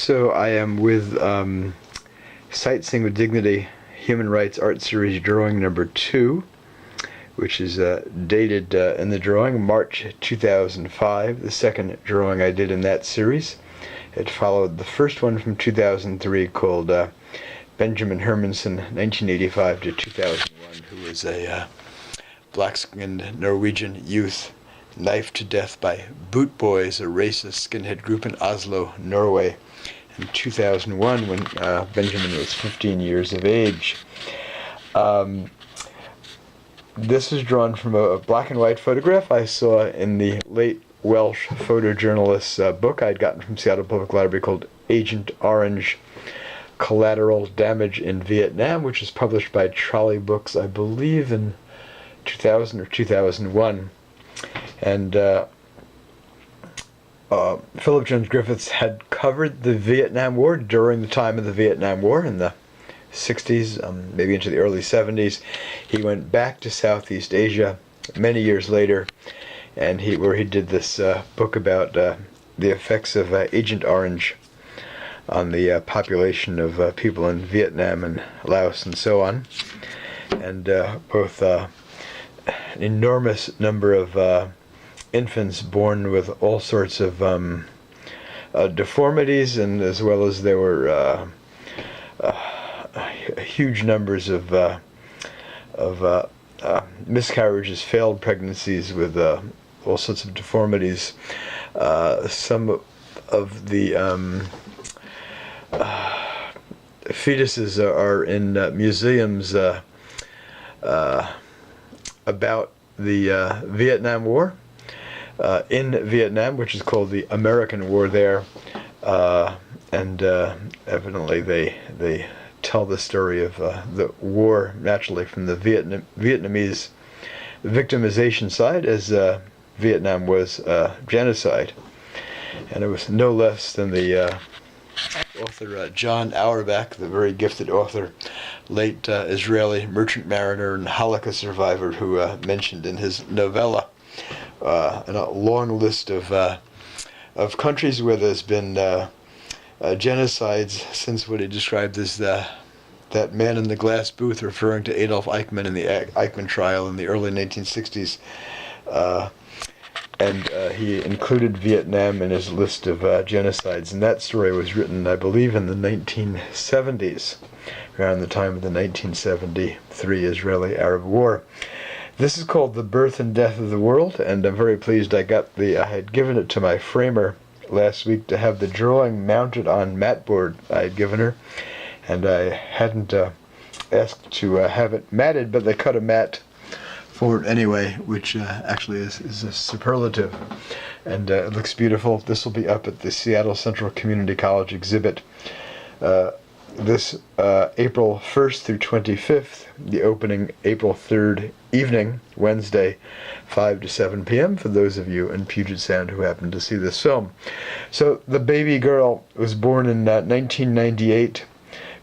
So I am with Sightseeing with Dignity Human Rights Art Series drawing number 2, which is dated in the drawing March 2005, the second drawing I did in that series. It followed the first one from 2003 called Benjamin Hermansen, 1985 to 2001, who was a black-skinned Norwegian youth knifed to death by Boot Boys, a racist skinhead group in Oslo, Norway, in 2001 when Benjamin was 15 years of age. This is drawn from a black and white photograph I saw in the late Welsh photojournalist's book I'd gotten from Seattle Public Library called Agent Orange: Collateral Damage in Vietnam, which was published by Trolley Books, I believe in 2000 or 2001. And Philip Jones Griffiths had covered the Vietnam War during the time of the Vietnam War in the 60s, maybe into the early 70s. He went back to Southeast Asia many years later, and he did this book about the effects of Agent Orange on the population of people in Vietnam and Laos and so on. And both an enormous number of infants born with all sorts of deformities, and as well as there were huge numbers of miscarriages, failed pregnancies with all sorts of deformities. Some of the fetuses are in museums about the Vietnam War. In Vietnam, which is called the American War there, and evidently they tell the story of the war naturally from the Vietnamese victimization side, as Vietnam was genocide. And it was no less than the author John Auerbach, the very gifted author, late Israeli merchant mariner and Holocaust survivor, who mentioned in his novella and a long list of countries where there's been genocides since what he described as that man in the glass booth, referring to Adolf Eichmann in the Eichmann trial in the early 1960s. And he included Vietnam in his list of genocides. And that story was written, I believe, in the 1970s, around the time of the 1973 Israeli-Arab War. This is called The Birth and Death of the World, and I'm very pleased I had given it to my framer last week to have the drawing mounted on mat board I had given her, and I hadn't asked to have it matted, but they cut a mat for it anyway, which actually is a superlative, and it looks beautiful. This will be up at the Seattle Central Community College exhibit this April 1st through 25th, the opening April 3rd evening, Wednesday, 5 to 7 p.m. for those of you in Puget Sound who happen to see this film. So the baby girl was born in 1998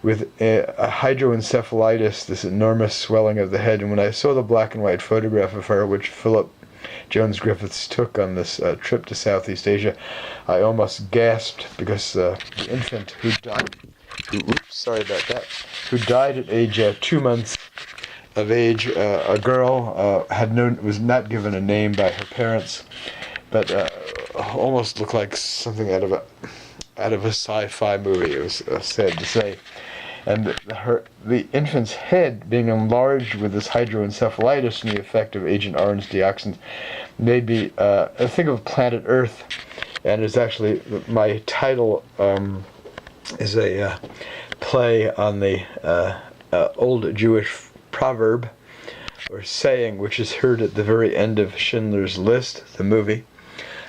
with hydroencephalitis, this enormous swelling of the head, and when I saw the black and white photograph of her, which Philip Jones Griffiths took on this trip to Southeast Asia, I almost gasped, because the infant who died, who died at age 2 months of age, a girl, was not given a name by her parents, but almost looked like something out of a sci-fi movie. It was sad to say. And the infant's head being enlarged with this hydroencephalitis and the effect of Agent Orange dioxins made me think of planet Earth, and it's actually, my title is a play on the old Jewish proverb or saying, which is heard at the very end of Schindler's List, the movie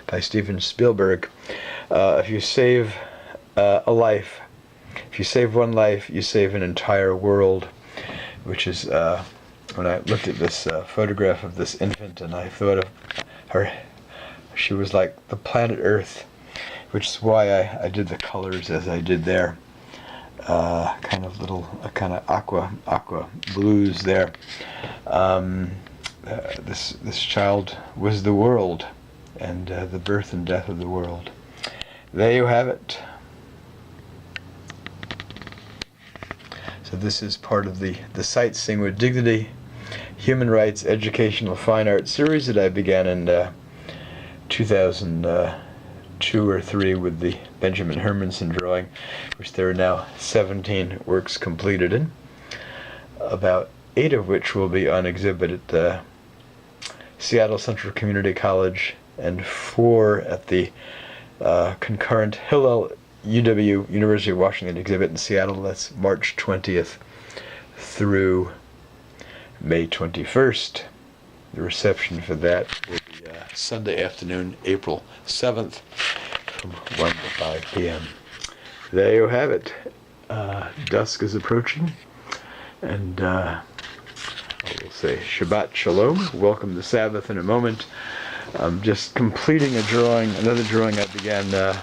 by Steven Spielberg. If you save a life, if you save one life, you save an entire world, which is, when I looked at this photograph of this infant and I thought of her, she was like the planet Earth, which is why I did the colors as I did there. Kind of aqua blues there. This child was the world, and the birth and death of the world. There you have it. So this is part of the Sight Sing with Dignity, Human Rights, Educational Fine Arts series that I began in 2002 or 3 with the Benjamin Hermanson drawing, which there are now 17 works completed in, about 8 of which will be on exhibit at Seattle Central Community College and 4 at the concurrent Hillel UW University of Washington exhibit in Seattle. That's March 20th through May 21st. The reception for that will be Sunday afternoon, April 7th, from 1 to 5 p.m. There you have it. Dusk is approaching, and I will say Shabbat Shalom. Welcome to Sabbath in a moment. I'm just completing a drawing, another drawing I began,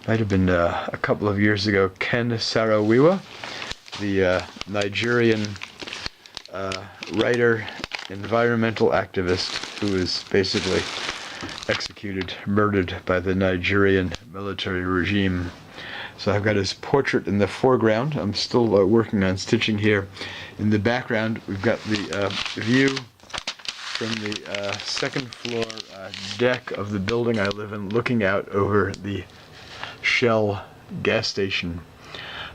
might have been a couple of years ago. Ken Saro-Wiwa, the Nigerian writer, environmental activist who was basically executed, murdered by the Nigerian military regime. So I've got his portrait in the foreground. I'm still working on stitching here. In the background, we've got the view from the second floor deck of the building I live in, looking out over the Shell gas station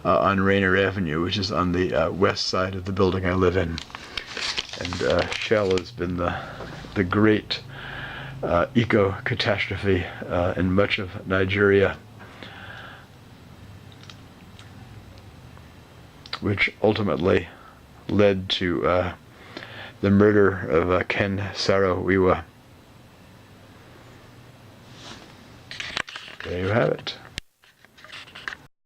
on Rainer Avenue, which is on the west side of the building I live in. And Shell has been the great eco-catastrophe in much of Nigeria, which ultimately led to the murder of Ken Saro-Wiwa. There you have it.